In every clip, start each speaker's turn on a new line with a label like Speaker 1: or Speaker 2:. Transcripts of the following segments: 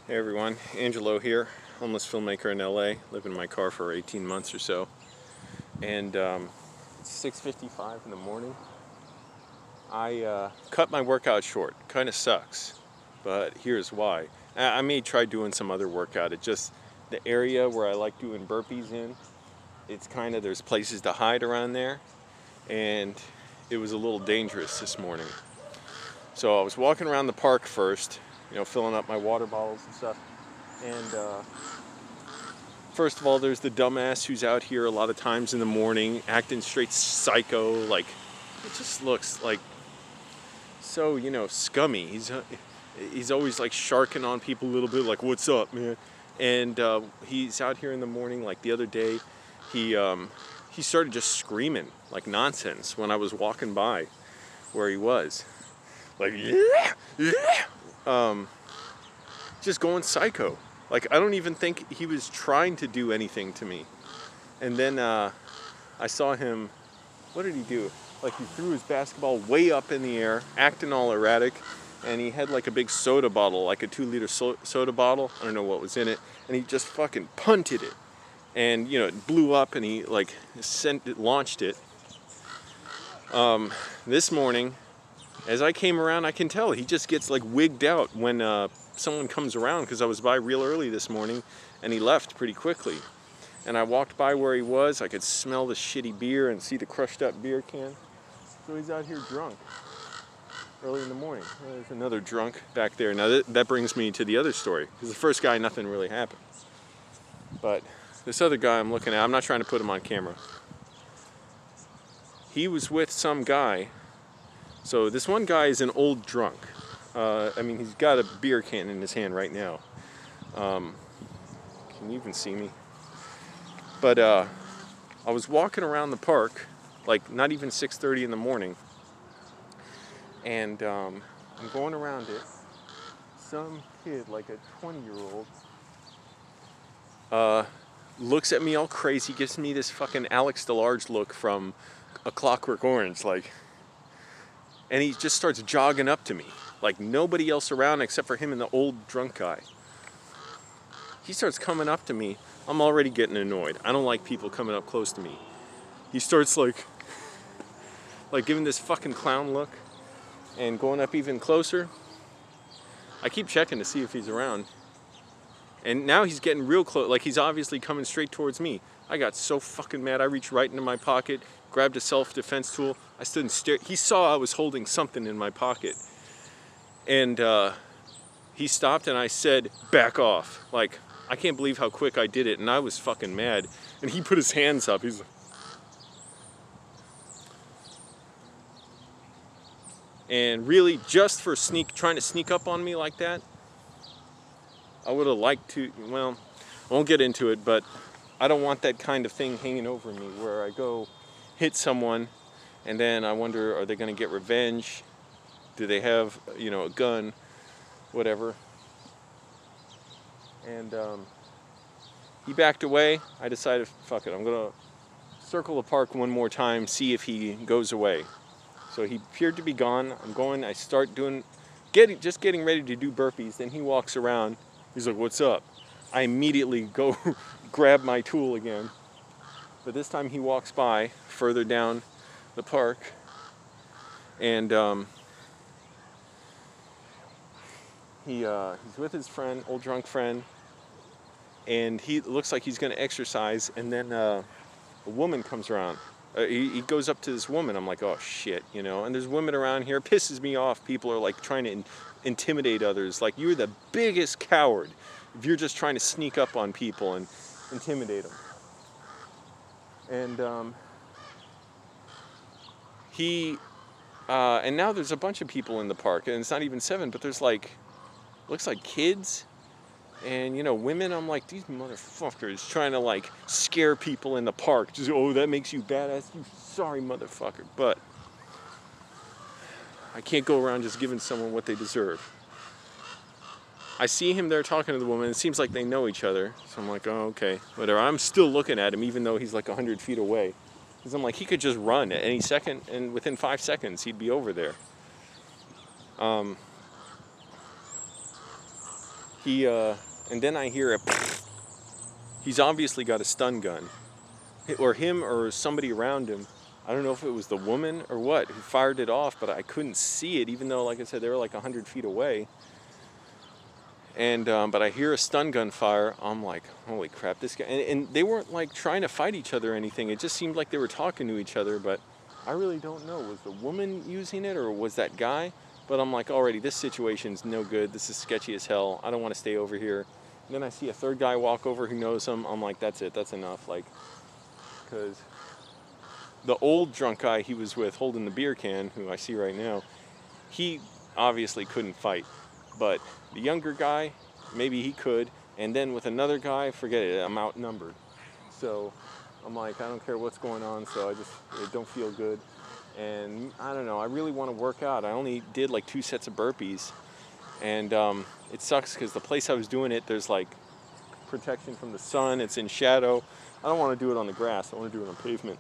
Speaker 1: Hey everyone, Angelo here, homeless filmmaker in LA, living in my car for 18 months or so. And it's 6:55 in the morning. I cut my workout short. Kind of sucks, but here's why. I may try doing some other workout. It just, the area where I like doing burpees in, it's kind of, there's places to hide around there, and it was a little dangerous this morning. So I was walking around the park first, filling up my water bottles and stuff. And first of all, there's the dumbass who's out here a lot of times in the morning acting straight psycho. Like, it just looks like so, scummy. He's always like sharking on people a little bit, like, what's up, man? And he's out here in the morning. Like the other day, he started just screaming like nonsense when I was walking by where he was. Like, just going psycho. Like, I don't even think he was trying to do anything to me. And then I saw him, what did he do? Like, he threw his basketball way up in the air, acting all erratic, and he had like a big soda bottle, like a 2-liter soda bottle. I don't know what was in it. And he just fucking punted it. And, it blew up, and he like launched it. This morning, as I came around, I can tell he just gets like wigged out when someone comes around, because I was by real early this morning and he left pretty quickly. And I walked by where he was. I could smell the shitty beer and see the crushed up beer can. So he's out here drunk early in the morning. There's another drunk back there. Now that brings me to the other story, because the first guy, nothing really happened. But this other guy I'm looking at, I'm not trying to put him on camera. He was with some guy. So this one guy is an old drunk. He's got a beer can in his hand right now. Can you even see me? But I was walking around the park, like not even 6:30 in the morning, and I'm going around it. Some kid, like a 20-year-old, looks at me all crazy, gives me this fucking Alex DeLarge look from A Clockwork Orange, like. And he just starts jogging up to me, like nobody else around except for him and the old drunk guy. He starts coming up to me. I'm already getting annoyed. I don't like people coming up close to me. He starts like giving this fucking clown look and going up even closer. I keep checking to see if he's around. And now he's getting real close, like he's obviously coming straight towards me. I got so fucking mad, I reached right into my pocket, grabbed a self-defense tool. I stood and stared. He saw I was holding something in my pocket. And he stopped and I said, back off. Like, I can't believe how quick I did it, and I was fucking mad. And he put his hands up. He's like... And really, just for trying to sneak up on me like that, I would have liked to, well, I won't get into it, but I don't want that kind of thing hanging over me where I go hit someone and then I wonder, are they going to get revenge? Do they have, a gun? Whatever. And he backed away. I decided, fuck it, I'm going to circle the park one more time, see if he goes away. So he appeared to be gone. I start just getting ready to do burpees. Then he walks around. He's like, what's up? I immediately go grab my tool again. But this time he walks by further down the park. And he's with his friend, old drunk friend. And he looks like he's going to exercise. And then a woman comes around. He goes up to this woman. I'm like, oh shit, And there's women around here. It pisses me off. People are like trying to intimidate others. Like, you're the biggest coward if you're just trying to sneak up on people and intimidate them. And and now there's a bunch of people in the park, and it's not even 7, but there's looks like kids and, women. I'm like, these motherfuckers trying to scare people in the park. Just, oh, that makes you badass. You sorry motherfucker. But I can't go around just giving someone what they deserve. I see him there talking to the woman. It seems like they know each other. So I'm like, oh, okay, whatever. I'm still looking at him, even though he's like 100 feet away. Because I'm like, he could just run at any second, and within 5 seconds, he'd be over there. And then I hear a, he's obviously got a stun gun. Or him or somebody around him. I don't know if it was the woman or what who fired it off, but I couldn't see it, even though, like I said, they were like 100 feet away. And but I hear a stun gun fire. I'm like, holy crap, this guy. And they weren't like trying to fight each other or anything. It just seemed like they were talking to each other, but I really don't know. Was the woman using it or was that guy? But I'm like, already, this situation's no good. This is sketchy as hell. I don't want to stay over here. And then I see a third guy walk over who knows him. I'm like, that's it. That's enough. Like, because the old drunk guy he was with holding the beer can, who I see right now, he obviously couldn't fight. But the younger guy, maybe he could. And then with another guy, forget it, I'm outnumbered. So I'm like, I don't care what's going on, so it don't feel good. And I don't know, I really want to work out. I only did like 2 sets of burpees. And it sucks because the place I was doing it, there's like protection from the sun, it's in shadow. I don't want to do it on the grass, I want to do it on pavement.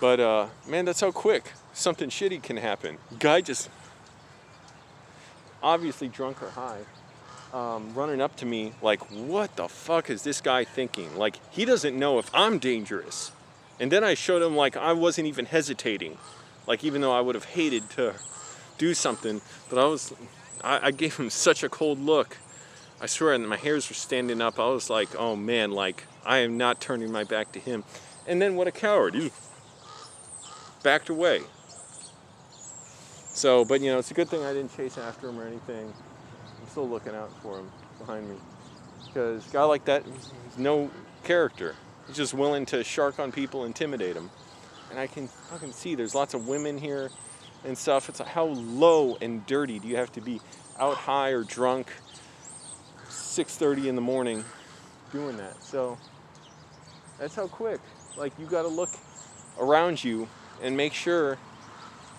Speaker 1: But man, that's how quick something shitty can happen. Guy just obviously drunk or high, running up to me like, what the fuck is this guy thinking? Like, he doesn't know if I'm dangerous. And then I showed him like I wasn't even hesitating. Like, even though I would have hated to do something, but I gave him such a cold look. I swear, and my hairs were standing up. I was like, oh man, like, I am not turning my back to him. And then what a coward. He backed away. So, but you know, it's a good thing I didn't chase after him or anything. I'm still looking out for him behind me. Because a guy like that, he's no character. He's just willing to shark on people, intimidate them. And I can fucking see there's lots of women here and stuff. It's like, how low and dirty do you have to be out high or drunk 6:30 in the morning doing that? So that's how quick. Like, you got to look around you and make sure,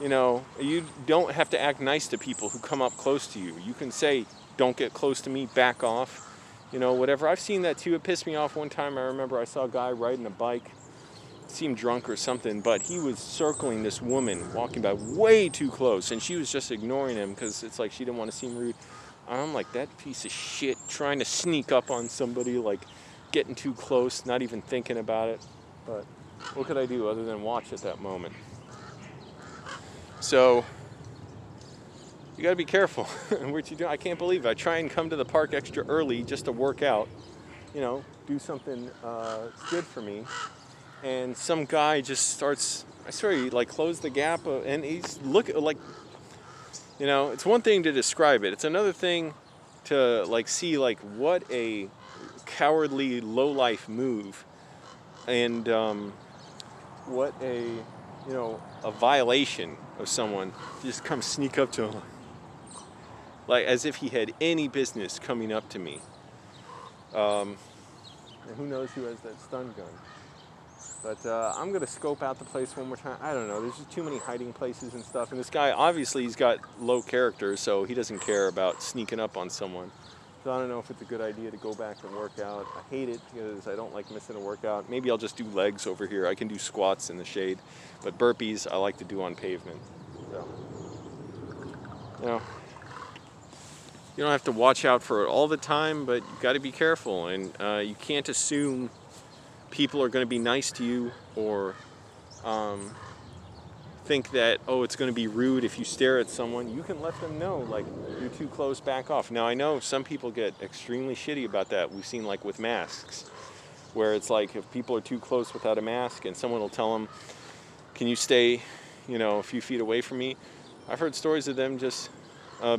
Speaker 1: you know, you don't have to act nice to people who come up close to you. You can say, don't get close to me, back off, you know, whatever. I've seen that too. It pissed me off one time. I remember I saw a guy riding a bike, seemed drunk or something, but he was circling this woman walking by way too close, and she was just ignoring him because it's like she didn't want to seem rude. I'm like, that piece of shit trying to sneak up on somebody, like getting too close, not even thinking about it. But what could I do other than watch at that moment? So you got to be careful what you do. I can't believe it. I try and come to the park extra early just to work out, you know, do something good for me. And some guy just starts, I swear, he like closed the gap and he's looking like, you know, it's one thing to describe it. It's another thing to like see like what a cowardly low-life move and what a, you know, a violation of someone to just come sneak up to him. Like as if he had any business coming up to me. And who knows who has that stun gun. But I'm going to scope out the place one more time. I don't know. There's just too many hiding places and stuff. And this guy, obviously, he's got low character, so he doesn't care about sneaking up on someone. So I don't know if it's a good idea to go back and work out. I hate it because I don't like missing a workout. Maybe I'll just do legs over here. I can do squats in the shade. But burpees, I like to do on pavement. So, you know, you don't have to watch out for it all the time, but you got to be careful. And you can't assume people are going to be nice to you or think that, oh, it's going to be rude if you stare at someone. You can let them know, like, you're too close, back off. Now, I know some people get extremely shitty about that. We've seen, like, with masks, where it's like if people are too close without a mask and someone will tell them, can you stay, you know, a few feet away from me? I've heard stories of them just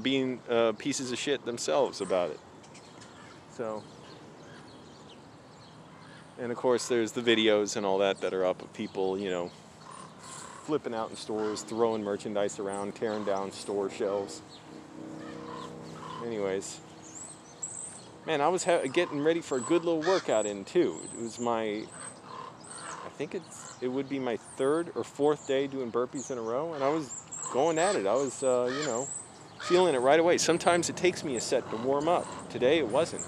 Speaker 1: being pieces of shit themselves about it. So, and of course there's the videos and all that that are up of people, you know, flipping out in stores, throwing merchandise around, tearing down store shelves. Anyways, man, I was getting ready for a good little workout in too. It was my, I think it would be my 3rd or 4th day doing burpees in a row, and I was going at it. I was, you know, feeling it right away. Sometimes it takes me a set to warm up. Today it wasn't.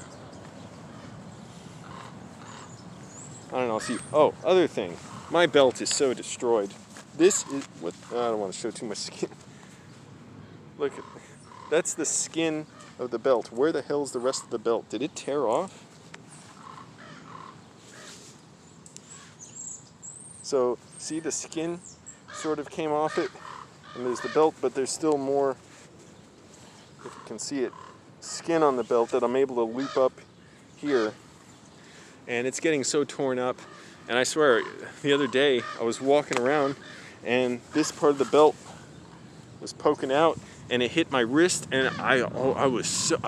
Speaker 1: I don't know, see, oh, other thing. My belt is so destroyed. This is what, I don't want to show too much skin. Look, that's the skin of the belt. Where the hell's the rest of the belt? Did it tear off? So, see, the skin sort of came off it, and there's the belt, but there's still more, if you can see it, skin on the belt that I'm able to loop up here. And it's getting so torn up. And I swear, the other day, I was walking around, and this part of the belt was poking out, and it hit my wrist, and I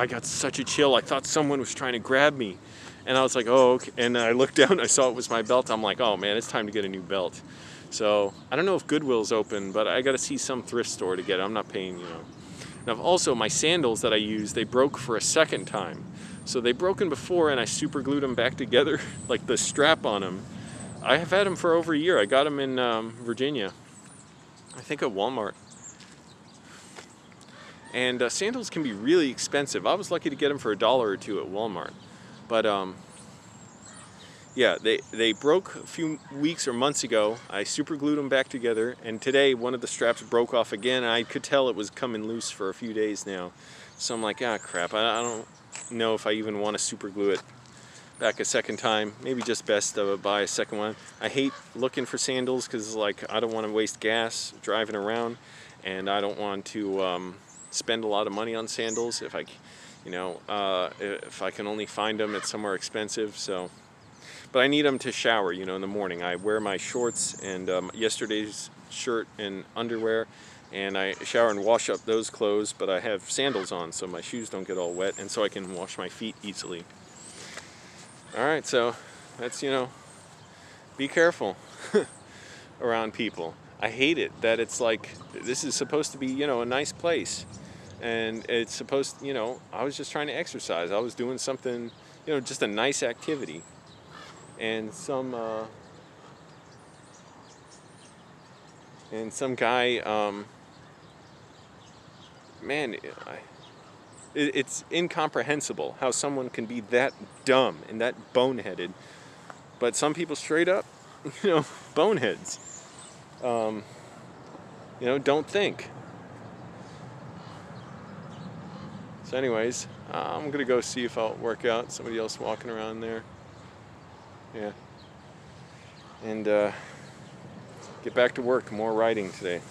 Speaker 1: got such a chill. I thought someone was trying to grab me. And I was like, oh, okay. And I looked down, I saw it was my belt. I'm like, oh man, it's time to get a new belt. So I don't know if Goodwill's open, but I got to see some thrift store to get it. I'm not paying, you know. Now also, my sandals that I use, they broke for a second time. So they broken before, and I super glued them back together, like the strap on them. I have had them for over a year. I got them in Virginia, I think at Walmart. And sandals can be really expensive. I was lucky to get them for $1 or $2 at Walmart. But yeah, they broke a few weeks or months ago. I super glued them back together, and today one of the straps broke off again. And I could tell it was coming loose for a few days now. So I'm like, ah, crap. I don't know if I even want to super glue it back a second time. Maybe just best to buy a second one. I hate looking for sandals because, like, I don't want to waste gas driving around, and I don't want to spend a lot of money on sandals if I can only find them at somewhere expensive. So, but I need them to shower, you know, in the morning. I wear my shorts and yesterday's shirt and underwear, and I shower and wash up those clothes, but I have sandals on so my shoes don't get all wet, and so I can wash my feet easily. All right, so that's, you know, be careful around people. I hate it that it's like, this is supposed to be, you know, a nice place. And it's supposed, you know, I was just trying to exercise. I was doing something, you know, just a nice activity. And some guy, man, it's incomprehensible how someone can be that dumb and that boneheaded. But some people straight up, you know, boneheads. You know, don't think. So anyways, I'm going to go see if I'll work out. Somebody else walking around there. Yeah. And get back to work. More writing today.